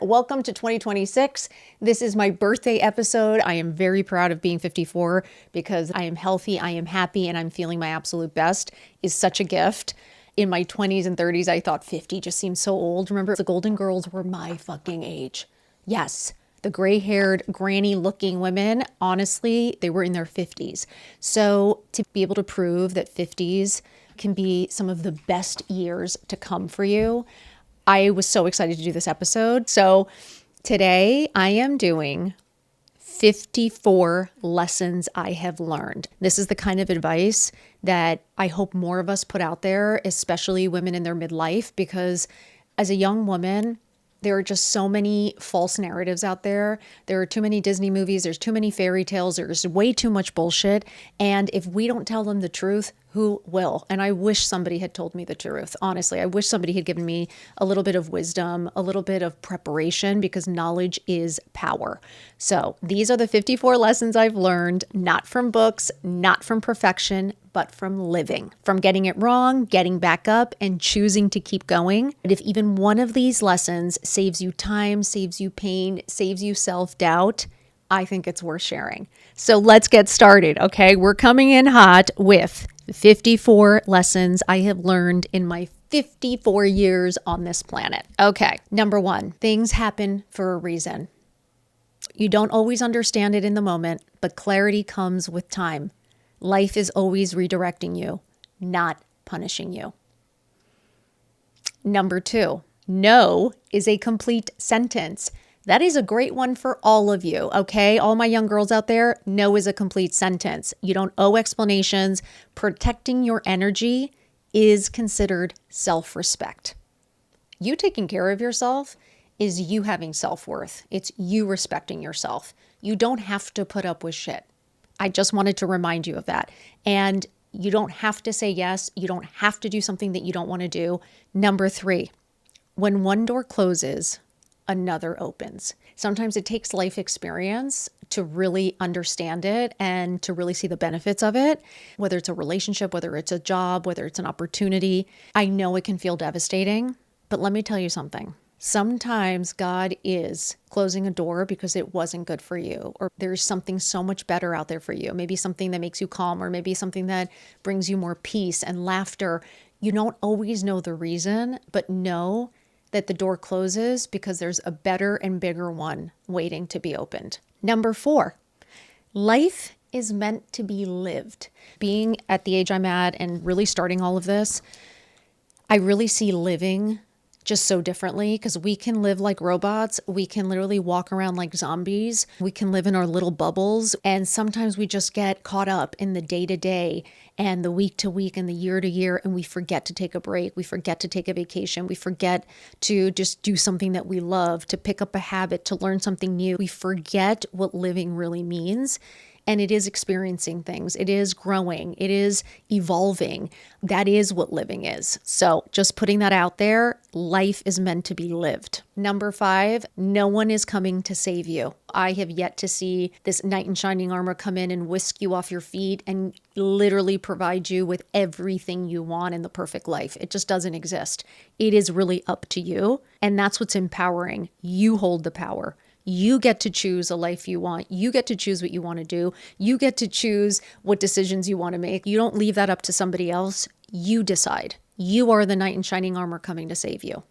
Welcome to 2026. This is my birthday episode. I am very proud of being 54 because I am healthy, I am happy, and I'm feeling my absolute best is such a gift. In my 20s and 30s, I thought 50 just seemed so old. Remember, the Golden Girls were my fucking age. Yes, the gray-haired, granny-looking women, honestly, they were in their 50s. So to be able to prove that 50s can be some of the best years to come for you, I was so excited to do this episode. So today I am doing 54 lessons I have learned. This is the kind of advice that I hope more of us put out there, especially women in their midlife, because as a young woman, there are just so many false narratives out there. There are too many Disney movies. There's too many fairy tales. There's way too much bullshit. And if we don't tell them the truth, who will? And I wish somebody had told me the truth. Honestly, I wish somebody had given me a little bit of wisdom, a little bit of preparation, because knowledge is power. So these are the 54 lessons I've learned, not from books, not from perfection, but from living, from getting it wrong, getting back up, and choosing to keep going. And if even one of these lessons saves you time, saves you pain, saves you self-doubt, I think it's worth sharing. So let's get started, okay? We're coming in hot with 54 lessons I have learned in my 54 years on this planet. Okay, number one, things happen for a reason. You don't always understand it in the moment, but clarity comes with time. Life is always redirecting you, not punishing you. Number two, no is a complete sentence. That is a great one for all of you, okay? All my young girls out there, no is a complete sentence. You don't owe explanations. Protecting your energy is considered self-respect. You taking care of yourself is you having self-worth. It's you respecting yourself. You don't have to put up with shit. I just wanted to remind you of that. And you don't have to say yes. You don't have to do something that you don't want to do. Number three, when one door closes, another opens. Sometimes it takes life experience to really understand it and to really see the benefits of it, whether it's a relationship, whether it's a job, whether it's an opportunity. I know it can feel devastating, but let me tell you something. Sometimes God is closing a door because it wasn't good for you, or there's something so much better out there for you. Maybe something that makes you calm, or maybe something that brings you more peace and laughter. You don't always know the reason, but know that the door closes because there's a better and bigger one waiting to be opened. Number four, life is meant to be lived. Being at the age I'm at and really starting all of this, I really see living just so differently, because we can live like robots. We can literally walk around like zombies. We can live in our little bubbles. And sometimes we just get caught up in the day to day and the week to week and the year to year. And we forget to take a break. We forget to take a vacation. We forget to just do something that we love, to pick up a habit, to learn something new. We forget what living really means. And it is experiencing things. It is growing. It is evolving. That is what living is. So just putting that out there, life is meant to be lived. Number five, no one is coming to save you. I have yet to see this knight in shining armor come in and whisk you off your feet and literally provide you with everything you want in the perfect life. It just doesn't exist. It is really up to you. And that's what's empowering. You hold the power. You get to choose a life you want. You get to choose what you want to do. You get to choose what decisions you want to make. You don't leave that up to somebody else. You decide. You are the knight in shining armor coming to save you.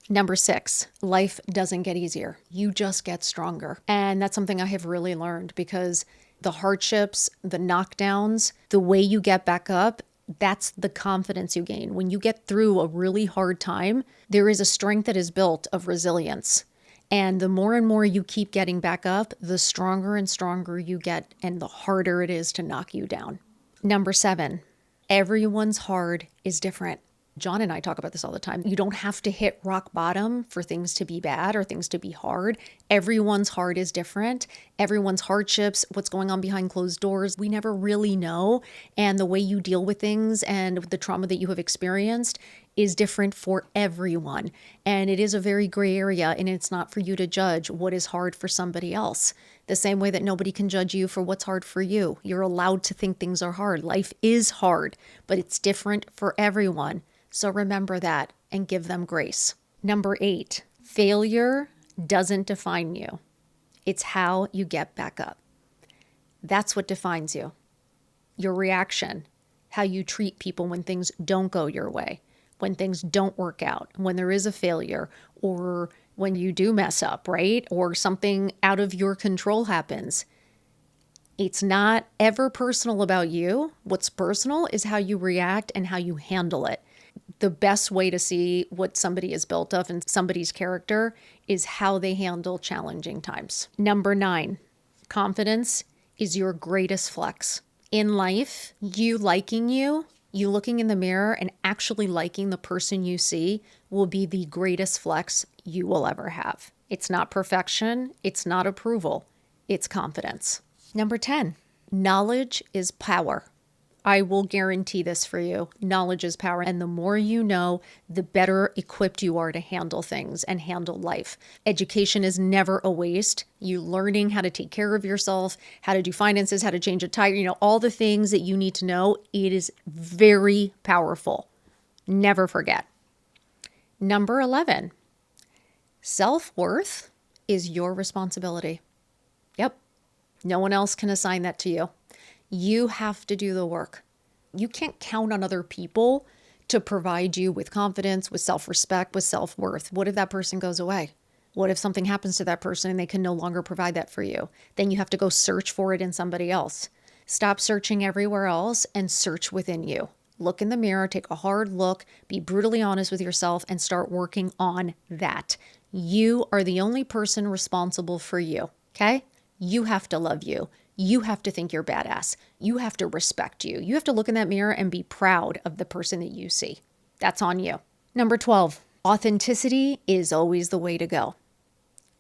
Number six, life doesn't get easier. You just get stronger. And that's something I have really learned, because the hardships, the knockdowns, the way you get back up, that's the confidence you gain. When you get through a really hard time, there is a strength that is built of resilience. And the more and more you keep getting back up, the stronger and stronger you get, and the harder it is to knock you down. Number seven, everyone's hard is different. John and I talk about this all the time. You don't have to hit rock bottom for things to be bad or things to be hard. Everyone's hard is different. Everyone's hardships, what's going on behind closed doors, we never really know. And the way you deal with things and the trauma that you have experienced is different for everyone. And it is a very gray area, and it's not for you to judge what is hard for somebody else. The same way that nobody can judge you for what's hard for you. You're allowed to think things are hard. Life is hard, but it's different for everyone. So remember that and give them grace. Number 8, failure doesn't define you. It's how you get back up. That's what defines you. Your reaction, how you treat people when things don't go your way, when things don't work out, when there is a failure, or when you do mess up, right? Or something out of your control happens. It's not ever personal about you. What's personal is how you react and how you handle it. The best way to see what somebody is built of and somebody's character is how they handle challenging times. Number 9, confidence is your greatest flex. In life, you liking you looking in the mirror and actually liking the person you see will be the greatest flex you will ever have. It's not perfection. It's not approval. It's confidence. Number 10, knowledge is power. I will guarantee this for you. Knowledge is power. And the more you know, the better equipped you are to handle things and handle life. Education is never a waste. You learning how to take care of yourself, how to do finances, how to change a tire, all the things that you need to know. It is very powerful. Never forget. Number 11, self-worth is your responsibility. Yep. No one else can assign that to you. You have to do the work. You can't count on other people to provide you with confidence, with self-respect, with self-worth. What if that person goes away? What if something happens to that person and they can no longer provide that for you? Then you have to go search for it in somebody else. Stop searching everywhere else and search within you. Look in the mirror, take a hard look, be brutally honest with yourself, and start working on that. You are the only person responsible for you, okay? You have to love you. You have to think you're badass. You have to respect you. You have to look in that mirror and be proud of the person that you see. That's on you. Number 12, authenticity is always the way to go.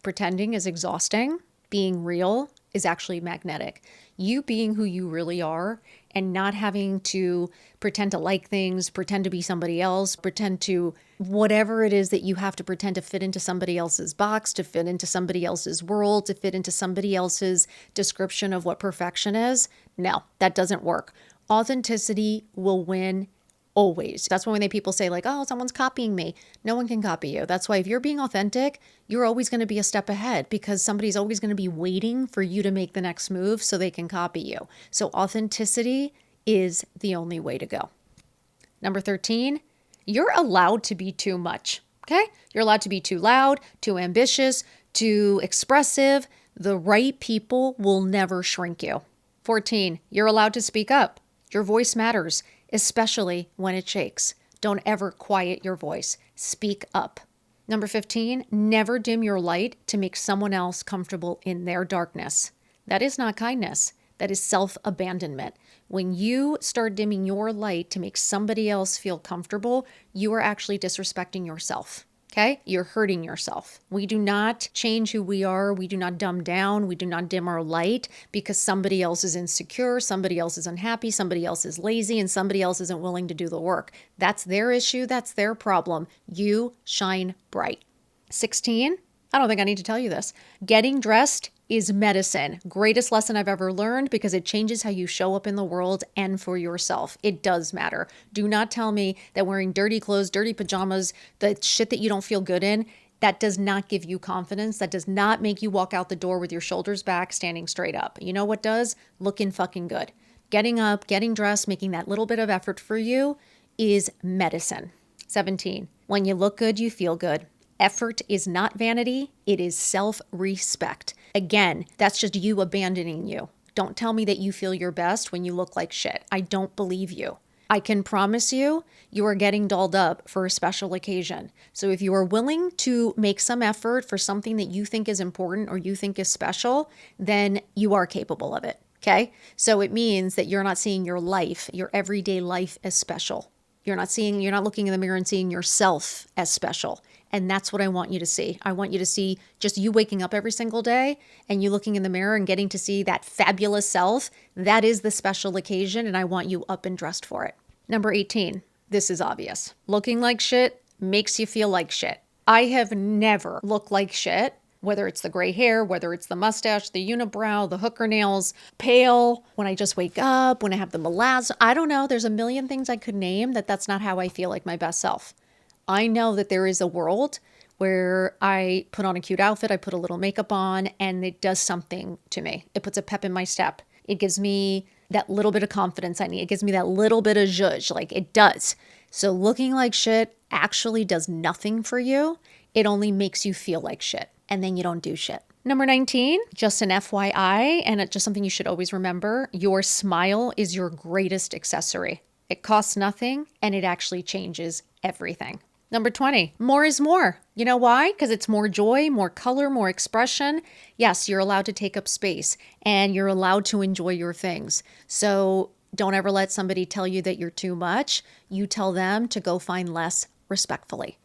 Pretending is exhausting. Being real is actually magnetic. You being who you really are and not having to pretend to like things, pretend to be somebody else, pretend to whatever it is that you have to pretend to fit into somebody else's box, to fit into somebody else's world, to fit into somebody else's description of what perfection is. No, that doesn't work. Authenticity will win always. That's when people say like, oh, someone's copying me. No one can copy you. That's why if you're being authentic, you're always going to be a step ahead because somebody's always going to be waiting for you to make the next move so they can copy you. So authenticity is the only way to go. Number 13, you're allowed to be too much. Okay? You're allowed to be too loud, too ambitious, too expressive. The right people will never shrink you. 14, you're allowed to speak up. Your voice matters, especially when it shakes. Don't ever quiet your voice. Speak up. Number 15, never dim your light to make someone else comfortable in their darkness. That is not kindness. That is self-abandonment. When you start dimming your light to make somebody else feel comfortable, you are actually disrespecting yourself. Okay? You're hurting yourself. We do not change who we are. We do not dumb down. We do not dim our light because somebody else is insecure, somebody else is unhappy, somebody else is lazy, and somebody else isn't willing to do the work. That's their issue. That's their problem. You shine bright. 16, I don't think I need to tell you this. Getting dressed is medicine. Greatest lesson I've ever learned because it changes how you show up in the world and for yourself. It does matter. Do not tell me that wearing dirty clothes, dirty pajamas, the shit that you don't feel good in, that does not give you confidence. That does not make you walk out the door with your shoulders back, standing straight up. You know what does? Looking fucking good. Getting up, getting dressed, making that little bit of effort for you is medicine. 17, when you look good, you feel good. Effort is not vanity. It is self-respect. Again, that's just you abandoning you. Don't tell me that you feel your best when you look like shit. I don't believe you. I can promise you, you are getting dolled up for a special occasion. So if you are willing to make some effort for something that you think is important or you think is special, then you are capable of it. Okay? So it means that you're not seeing your life, your everyday life as special. You're not looking in the mirror and seeing yourself as special. And that's what I want you to see. I want you to see just you waking up every single day and you looking in the mirror and getting to see that fabulous self. That is the special occasion, and I want you up and dressed for it. Number 18, this is obvious. Looking like shit makes you feel like shit. I have never looked like shit, whether it's the gray hair, whether it's the mustache, the unibrow, the hooker nails, pale, when I just wake up, when I have the melasma. I don't know. There's a million things I could name that's not how I feel like my best self. I know that there is a world where I put on a cute outfit, I put a little makeup on, and it does something to me. It puts a pep in my step. It gives me that little bit of confidence I need. It gives me that little bit of zhuzh, like it does. So looking like shit actually does nothing for you. It only makes you feel like shit, and then you don't do shit. Number 19, just an FYI, and it's just something you should always remember. Your smile is your greatest accessory. It costs nothing, and it actually changes everything. Number 20, more is more. You know why? Because it's more joy, more color, more expression. Yes, you're allowed to take up space, and you're allowed to enjoy your things. So don't ever let somebody tell you that you're too much. You tell them to go find less respectfully.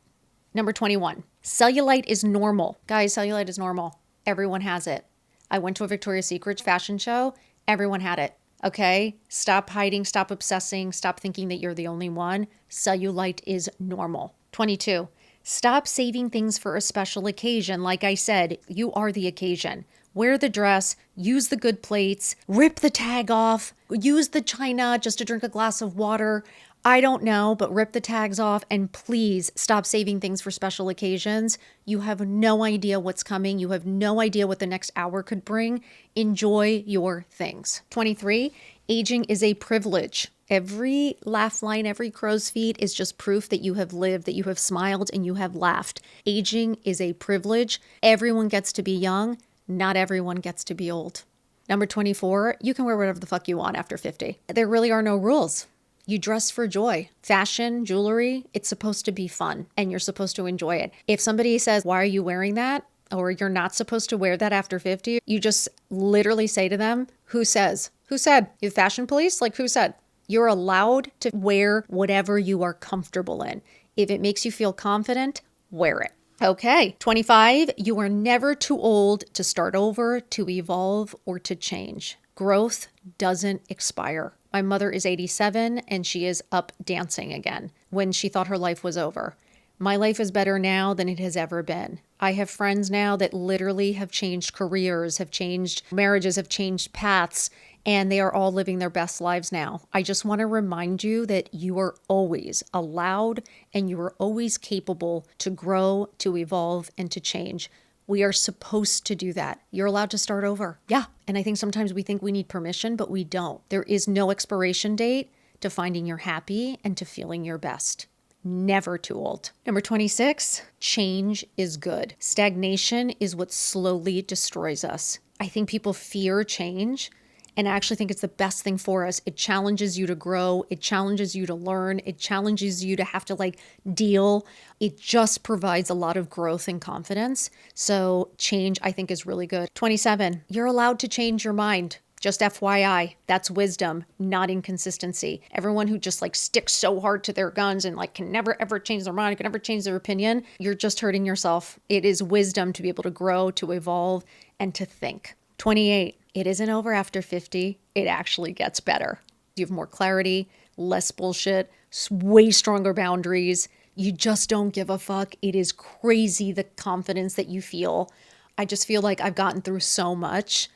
Number 21, cellulite is normal. Guys, cellulite is normal. Everyone has it. I went to a Victoria's Secret fashion show. Everyone had it. Okay? Stop hiding. Stop obsessing. Stop thinking that you're the only one. Cellulite is normal. 22. Stop saving things for a special occasion. Like I said, you are the occasion. Wear the dress, use the good plates, rip the tag off, use the china just to drink a glass of water. I don't know, but rip the tags off and please stop saving things for special occasions. You have no idea what's coming. You have no idea what the next hour could bring. Enjoy your things. 23, aging is a privilege. Every laugh line, every crow's feet is just proof that you have lived, that you have smiled, and you have laughed. Aging is a privilege. Everyone gets to be young. Not everyone gets to be old. Number 24, you can wear whatever the fuck you want after 50. There really are no rules. You dress for joy. Fashion, jewelry, it's supposed to be fun and you're supposed to enjoy it. If somebody says, why are you wearing that? Or you're not supposed to wear that after 50, you just literally say to them, who says? Who said? You fashion police? Like who said? You're allowed to wear whatever you are comfortable in. If it makes you feel confident, wear it. Okay, 25, you are never too old to start over, to evolve, or to change. Growth doesn't expire. My mother is 87 and she is up dancing again when she thought her life was over. My life is better now than it has ever been. I have friends now that literally have changed careers, have changed marriages, have changed paths, and they are all living their best lives now. I just want to remind you that you are always allowed and you are always capable to grow, to evolve, and to change. We are supposed to do that. You're allowed to start over. Yeah. And I think sometimes we think we need permission, but we don't. There is no expiration date to finding you're happy and to feeling your best. Never too old. Number 26, change is good. Stagnation is what slowly destroys us. I think people fear change. And I actually think it's the best thing for us. It challenges you to grow. It challenges you to learn. It challenges you to have to deal. It just provides a lot of growth and confidence. So change, I think, is really good. 27, you're allowed to change your mind. Just FYI, that's wisdom, not inconsistency. Everyone who just sticks so hard to their guns and can never ever change their mind, can never change their opinion, you're just hurting yourself. It is wisdom to be able to grow, to evolve, and to think. 28, it isn't over after 50. It actually gets better. You have more clarity, less bullshit, way stronger boundaries. You just don't give a fuck. It is crazy the confidence that you feel. I just feel like I've gotten through so much.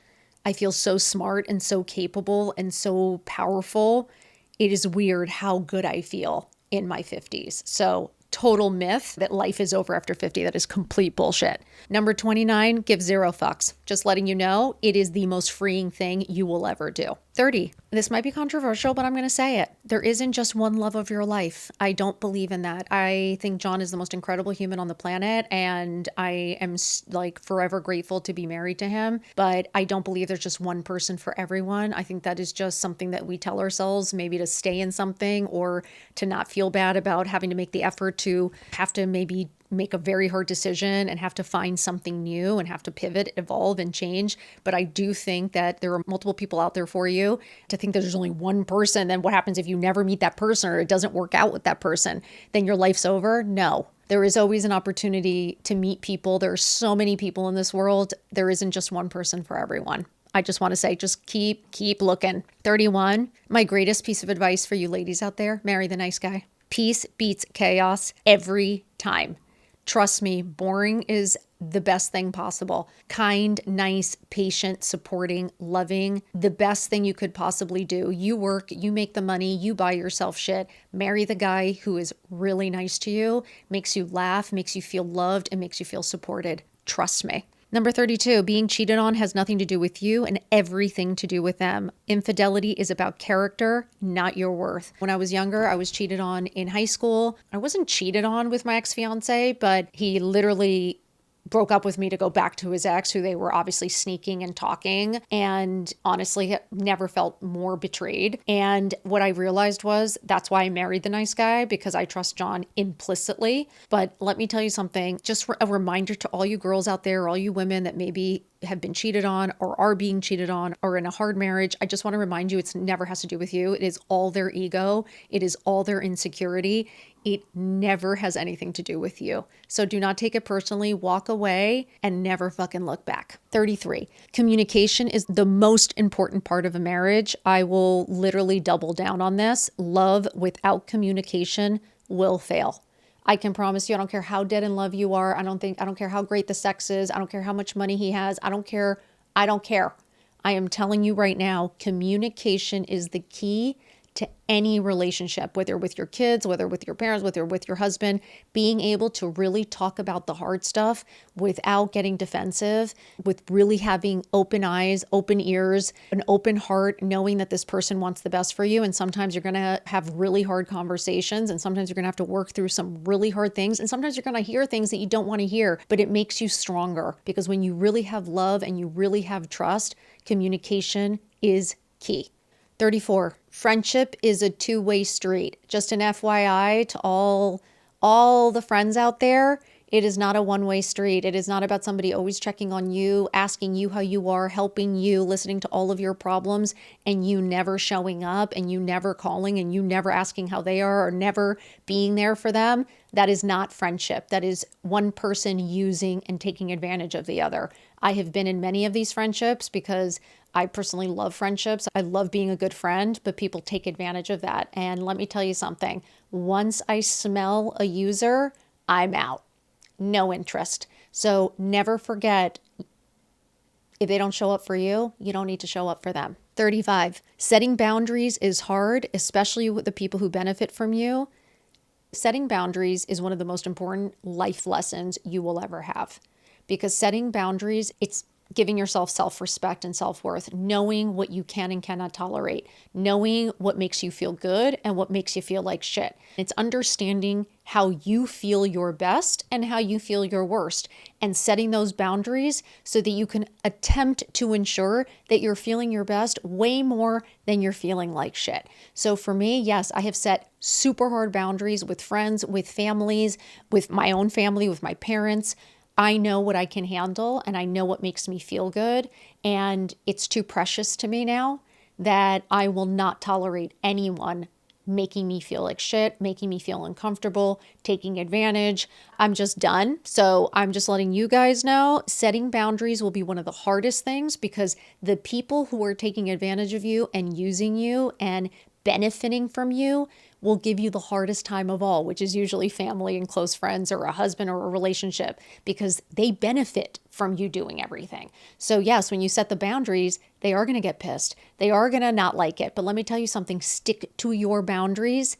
I feel so smart and so capable and so powerful. It is weird how good I feel in my 50s. So total myth that life is over after 50. That is complete bullshit. Number 29, give zero fucks. Just letting you know, it is the most freeing thing you will ever do. 30, this might be controversial, but I'm going to say it. There isn't just one love of your life. I don't believe in that. I think John is the most incredible human on the planet, and I am forever grateful to be married to him. But I don't believe there's just one person for everyone. I think that is just something that we tell ourselves, maybe to stay in something or to not feel bad about having to make the effort to have to maybe make a very hard decision and have to find something new and have to pivot, evolve, and change. But I do think that there are multiple people out there for you. To think that there's only one person, then what happens if you never meet that person or it doesn't work out with that person? Then your life's over? No. There is always an opportunity to meet people. There are so many people in this world. There isn't just one person for everyone. I just want to say, just keep looking. 31, my greatest piece of advice for you ladies out there, marry the nice guy. Peace beats chaos every time. Trust me, boring is the best thing possible. Kind, nice, patient, supporting, loving, the best thing you could possibly do. You work, you make the money, you buy yourself shit. Marry the guy who is really nice to you, makes you laugh, makes you feel loved, and makes you feel supported. Trust me. Number 32, being cheated on has nothing to do with you and everything to do with them. Infidelity is about character, not your worth. When I was younger, I was cheated on in high school. I wasn't cheated on with my ex-fiance, but he literally broke up with me to go back to his ex, who they were obviously sneaking and talking, and honestly never felt more betrayed. And what I realized was that's why I married the nice guy, because I trust John implicitly. But let me tell you something, just a reminder to all you girls out there, all you women that maybe have been cheated on or are being cheated on or in a hard marriage. I just want to remind you, it's never has to do with you. It is all their ego. It is all their insecurity. It never has anything to do with you. So do not take it personally, walk away and never fucking look back. 33, communication is the most important part of a marriage. I will literally double down on this. Love without communication will fail. I can promise you, I don't care how dead in love you are. I don't care how great the sex is. I don't care how much money he has. I don't care. I am telling you right now, communication is the key to any relationship, whether with your kids, whether with your parents, whether with your husband. Being able to really talk about the hard stuff without getting defensive, with really having open eyes, open ears, an open heart, knowing that this person wants the best for you. And sometimes you're going to have really hard conversations, and sometimes you're going to have to work through some really hard things. And sometimes you're going to hear things that you don't want to hear, but it makes you stronger, because when you really have love and you really have trust, communication is key. 34, friendship is a two-way street. Just an FYI to all the friends out there, it is not a one-way street. It is not about somebody always checking on you, asking you how you are, helping you, listening to all of your problems, and you never showing up, and you never calling, and you never asking how they are, or never being there for them. That is not friendship. That is one person using and taking advantage of the other. I have been in many of these friendships because I personally love friendships. I love being a good friend, but people take advantage of that. And let me tell you something. Once I smell a user, I'm out. No interest. So never forget, if they don't show up for you, you don't need to show up for them. 35, setting boundaries is hard, especially with the people who benefit from you. Setting boundaries is one of the most important life lessons you will ever have, because setting boundaries, it's giving yourself self-respect and self-worth, knowing what you can and cannot tolerate, knowing what makes you feel good and what makes you feel like shit. It's understanding how you feel your best and how you feel your worst, and setting those boundaries so that you can attempt to ensure that you're feeling your best way more than you're feeling like shit. So for me, yes, I have set super hard boundaries with friends, with families, with my own family, with my parents. I know what I can handle and I know what makes me feel good. And it's too precious to me now that I will not tolerate anyone making me feel like shit, making me feel uncomfortable, taking advantage. I'm just done. So I'm just letting you guys know, setting boundaries will be one of the hardest things, because the people who are taking advantage of you and using you and benefiting from you will give you the hardest time of all, which is usually family and close friends or a husband or a relationship, because they benefit from you doing everything. So yes, when you set the boundaries, they are going to get pissed. They are going to not like it. But let me tell you something, stick to your boundaries.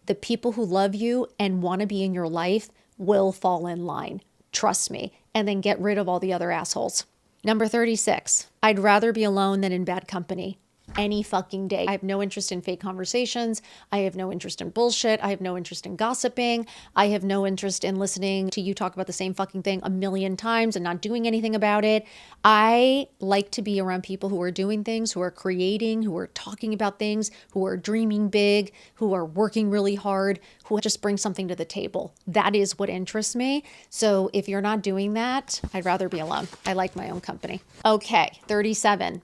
The people who love you and want to be in your life will fall in line. Trust me. And then get rid of all the other assholes. Number 36, I'd rather be alone than in bad company. Any fucking day. I have no interest in fake conversations. I have no interest in bullshit. I have no interest in gossiping. I have no interest in listening to you talk about the same fucking thing a million times and not doing anything about it. I like to be around people who are doing things, who are creating, who are talking about things, who are dreaming big, who are working really hard, who just bring something to the table. That is what interests me. So if you're not doing that, I'd rather be alone. I like my own company. Okay, 37.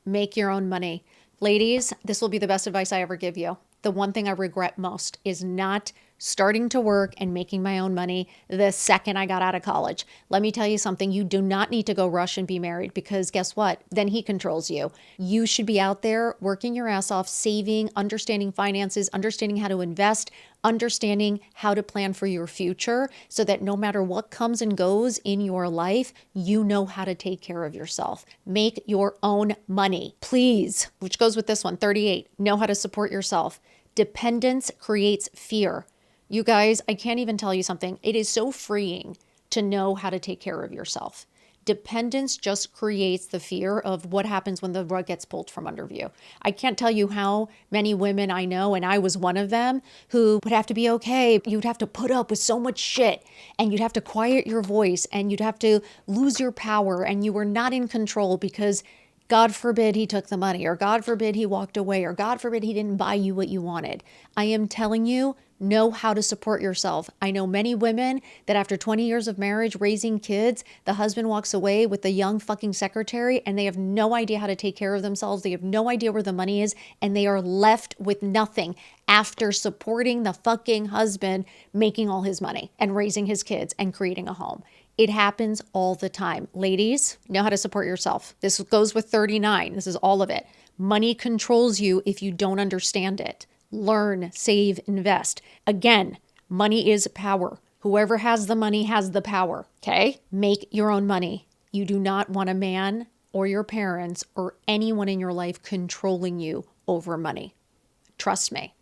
Make your own money. Ladies, this will be the best advice I ever give you. The one thing I regret most is not starting to work and making my own money the second I got out of college. Let me tell you something. You do not need to go rush and be married, because guess what? Then he controls you. You should be out there working your ass off, saving, understanding finances, understanding how to invest, understanding how to plan for your future, so that no matter what comes and goes in your life, you know how to take care of yourself. Make your own money, please, which goes with this one, 38. Know how to support yourself. Dependence creates fear. You guys, I can't even tell you something. It is so freeing to know how to take care of yourself. Dependence just creates the fear of what happens when the rug gets pulled from under you. I can't tell you how many women I know, and I was one of them, who would have to be okay. You'd have to put up with so much shit, and you'd have to quiet your voice, and you'd have to lose your power, and you were not in control because God forbid he took the money, or God forbid he walked away, or God forbid he didn't buy you what you wanted. I am telling you, know how to support yourself. I know many women that after 20 years of marriage, raising kids, the husband walks away with the young fucking secretary, and they have no idea how to take care of themselves. They have no idea where the money is, and they are left with nothing after supporting the fucking husband, making all his money and raising his kids and creating a home. It happens all the time. Ladies, know how to support yourself. This goes with 39. This is all of it. Money controls you if you don't understand it. Learn, save, invest. Again, money is power. Whoever has the money has the power, okay? Make your own money. You do not want a man or your parents or anyone in your life controlling you over money. Trust me.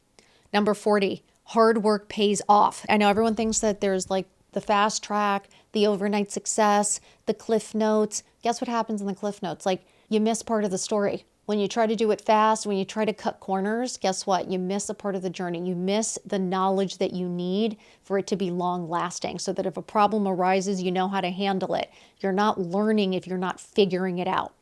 Number 40, hard work pays off. I know everyone thinks that there's like the fast track, the overnight success, the cliff notes. Guess what happens in the cliff notes? Like, you miss part of the story. When you try to do it fast, when you try to cut corners, guess what? You miss a part of the journey. You miss the knowledge that you need for it to be long lasting, so that if a problem arises, you know how to handle it. You're not learning if you're not figuring it out.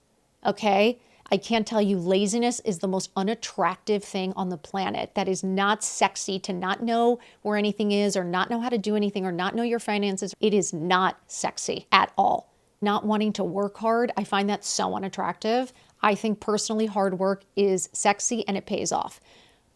Okay? I can't tell you, laziness is the most unattractive thing on the planet. That is not sexy. To not know where anything is, or not know how to do anything, or not know your finances. It is not sexy at all. Not wanting to work hard, I find that so unattractive. I think personally hard work is sexy and it pays off.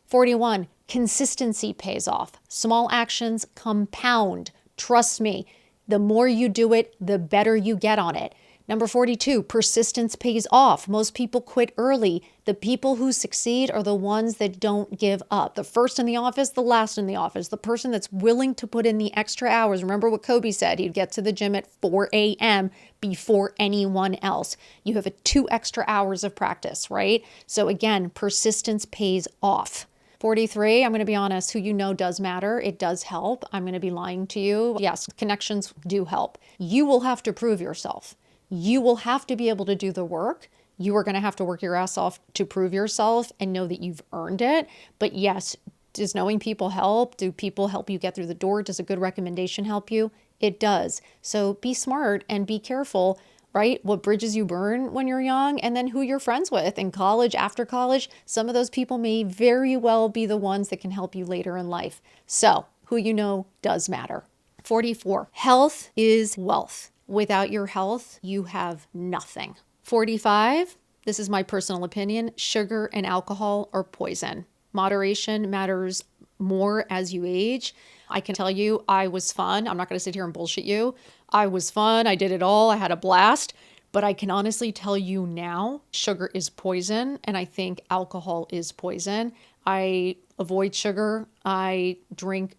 41, consistency pays off. Small actions compound. Trust me, the more you do it, the better you get on it. Number 42, persistence pays off. Most people quit early. The people who succeed are the ones that don't give up. The first in the office, the last in the office. The person that's willing to put in the extra hours. Remember what Kobe said, he'd get to the gym at 4 a.m. before anyone else. You have 2 extra hours of practice, right? So again, persistence pays off. 43, I'm going to be honest, who you know does matter. It does help. I'm going to be lying to you. Yes, connections do help. You will have to prove yourself. You will have to be able to do the work. You are going to have to work your ass off to prove yourself and know that you've earned it. But yes, does knowing people help? Do people help you get through the door? Does a good recommendation help you? It does. So be smart and be careful, right? What bridges you burn when you're young, and then who you're friends with in college, after college. Some of those people may very well be the ones that can help you later in life. So who you know does matter. 44, health is wealth. Without your health, you have nothing. 45, this is my personal opinion, sugar and alcohol are poison. Moderation matters more as you age. I can tell you, I was fun. I'm not going to sit here and bullshit you. I was fun. I did it all. I had a blast. But I can honestly tell you now, sugar is poison, and I think alcohol is poison. I avoid sugar. I drink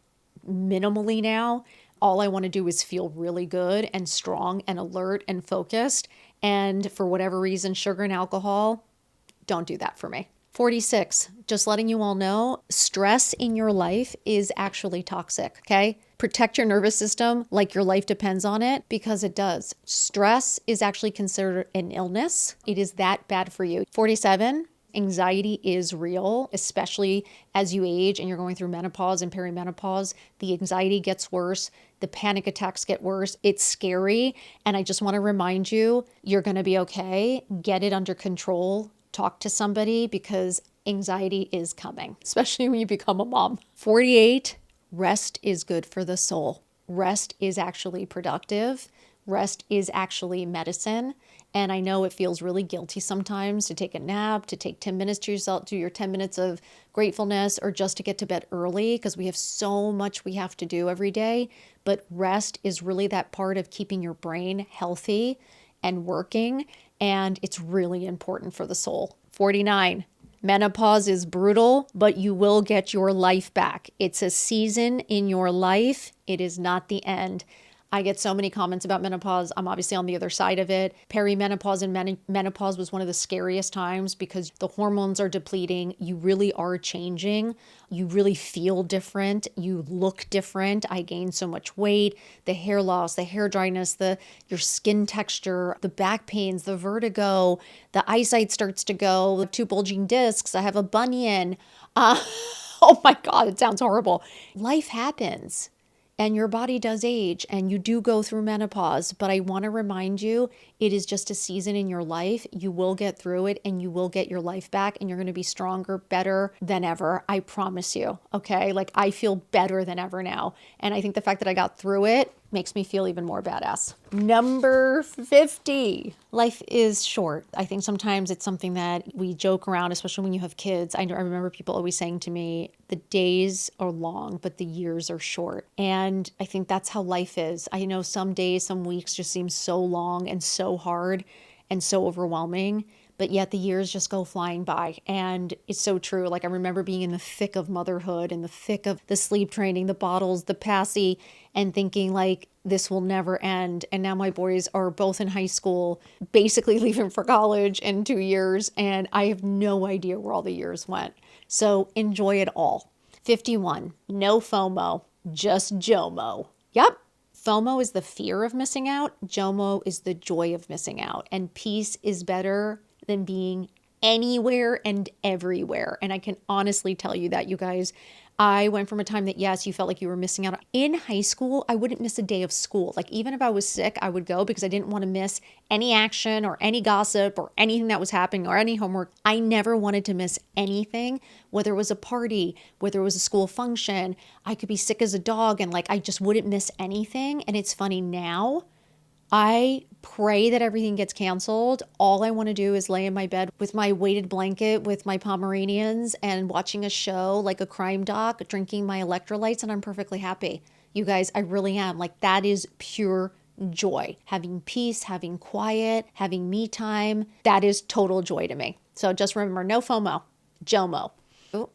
minimally now. All I want to do is feel really good and strong and alert and focused. And for whatever reason, sugar and alcohol don't do that for me. 46, just letting you all know, stress in your life is actually toxic, okay? Protect your nervous system like your life depends on it, because it does. Stress is actually considered an illness. It is that bad for you. 47, anxiety is real, especially as you age and you're going through menopause and perimenopause. The anxiety gets worse. The panic attacks get worse. It's scary. And I just want to remind you, you're going to be okay. Get it under control. Talk to somebody, because anxiety is coming, especially when you become a mom. 48, rest is good for the soul. Rest is actually productive. Rest is actually medicine. And I know it feels really guilty sometimes to take a nap, to take 10 minutes to yourself, do your 10 minutes of gratefulness, or just to get to bed early because we have so much we have to do every day. But rest is really that part of keeping your brain healthy and working. And it's really important for the soul. 49. Menopause is brutal, but you will get your life back. It's a season in your life. It is not the end. I get so many comments about menopause. I'm obviously on the other side of it. Perimenopause and menopause was one of the scariest times because the hormones are depleting. You really are changing. You really feel different. You look different. I gained so much weight, the hair loss, the hair dryness, your skin texture, the back pains, the vertigo, the eyesight starts to go, the two bulging discs. I have a bunion. Oh my God, it sounds horrible. Life happens. And your body does age and you do go through menopause. But I want to remind you, it is just a season in your life. You will get through it and you will get your life back and you're going to be stronger, better than ever. I promise you. Okay. Like I feel better than ever now. And I think the fact that I got through it makes me feel even more badass. Number 50. Life is short. I think sometimes it's something that we joke around, especially when you have kids. I remember people always saying to me, the days are long, but the years are short. And I think that's how life is. I know some days, some weeks just seem so long and so hard and so overwhelming, but yet the years just go flying by. And it's so true. Like I remember being in the thick of motherhood, in the thick of the sleep training, the bottles, the passy, and thinking like, this will never end. And now my boys are both in high school, basically leaving for college in 2 years. And I have no idea where all the years went. So enjoy it all. 51, no FOMO, just JOMO. Yep. FOMO is the fear of missing out. JOMO is the joy of missing out. And peace is better than being anywhere and everywhere. And I can honestly tell you that, you guys. I went from a time that, yes, you felt like you were missing out. In high school, I wouldn't miss a day of school. Like even if I was sick, I would go because I didn't want to miss any action or any gossip or anything that was happening or any homework. I never wanted to miss anything, whether it was a party, whether it was a school function. I could be sick as a dog and like I just wouldn't miss anything. And it's funny now, I pray that everything gets canceled. All I want to do is lay in my bed with my weighted blanket, with my Pomeranians and watching a show like a crime doc, drinking my electrolytes, and I'm perfectly happy. You guys, I really am. Like that is pure joy. Having peace, having quiet, having me time, that is total joy to me. So just remember, no FOMO, JOMO.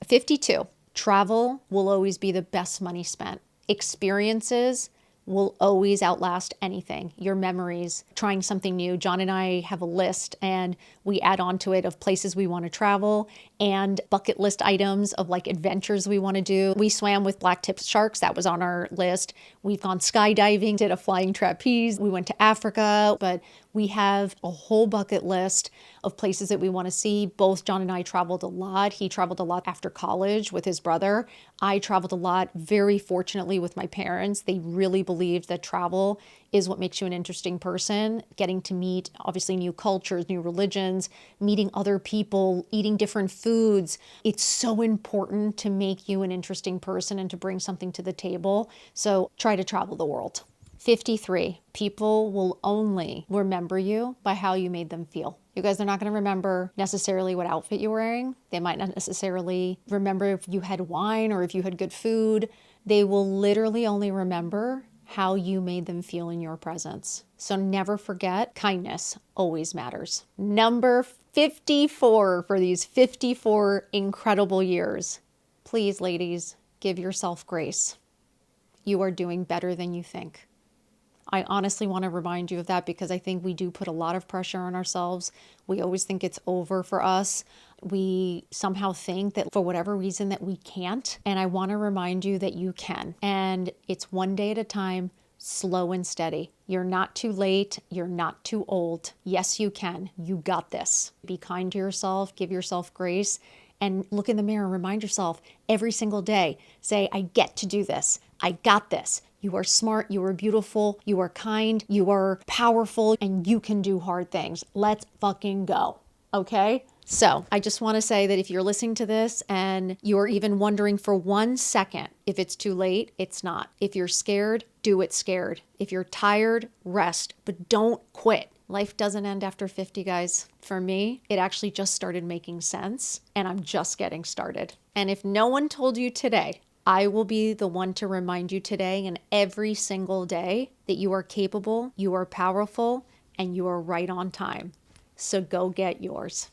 52, travel will always be the best money spent. Experiences will always outlast anything. Your memories, trying something new. John and I have a list and we add on to it of places we want to travel and bucket list items of like adventures we want to do. We swam with black tip sharks. That was on our list. We've gone skydiving, did a flying trapeze. We went to Africa, but we have a whole bucket list of places that we want to see. Both John and I traveled a lot. He traveled a lot after college with his brother. I traveled a lot, very fortunately, with my parents. They really believed that travel is what makes you an interesting person. Getting to meet, obviously, new cultures, new religions, meeting other people, eating different foods. It's so important to make you an interesting person and to bring something to the table. So try to travel the world. 53, people will only remember you by how you made them feel. You guys are not going to remember necessarily what outfit you're wearing. They might not necessarily remember if you had wine or if you had good food. They will literally only remember how you made them feel in your presence. So never forget, kindness always matters. Number 54 for these 54 incredible years. Please, ladies, give yourself grace. You are doing better than you think. I honestly want to remind you of that because I think we do put a lot of pressure on ourselves. We always think it's over for us. We somehow think that for whatever reason that we can't. And I want to remind you that you can. And it's one day at a time, slow and steady. You're not too late. You're not too old. Yes, you can. You got this. Be kind to yourself. Give yourself grace. And look in the mirror and remind yourself every single day. Say, I get to do this. I got this. You are smart, you are beautiful, you are kind, you are powerful, and you can do hard things. Let's fucking go, okay? So I just want to say that if you're listening to this and you're even wondering for 1 second if it's too late, it's not. If you're scared, do it scared. If you're tired, rest, but don't quit. Life doesn't end after 50, guys. For me, it actually just started making sense, and I'm just getting started. And if no one told you today, I will be the one to remind you today and every single day that you are capable, you are powerful, and you are right on time. So go get yours.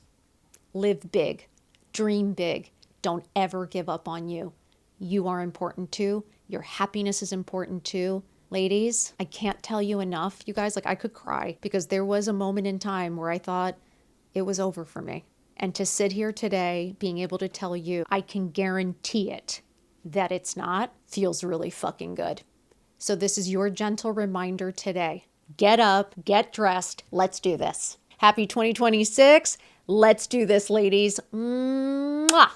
Live big, dream big. Don't ever give up on you. You are important too. Your happiness is important too. Ladies, I can't tell you enough. You guys, like, I could cry because there was a moment in time where I thought it was over for me. And to sit here today, being able to tell you, I can guarantee it, that it's not, feels really fucking good. So this is your gentle reminder today. Get up, get dressed. Let's do this. Happy 2026. Let's do this, ladies. Mwah.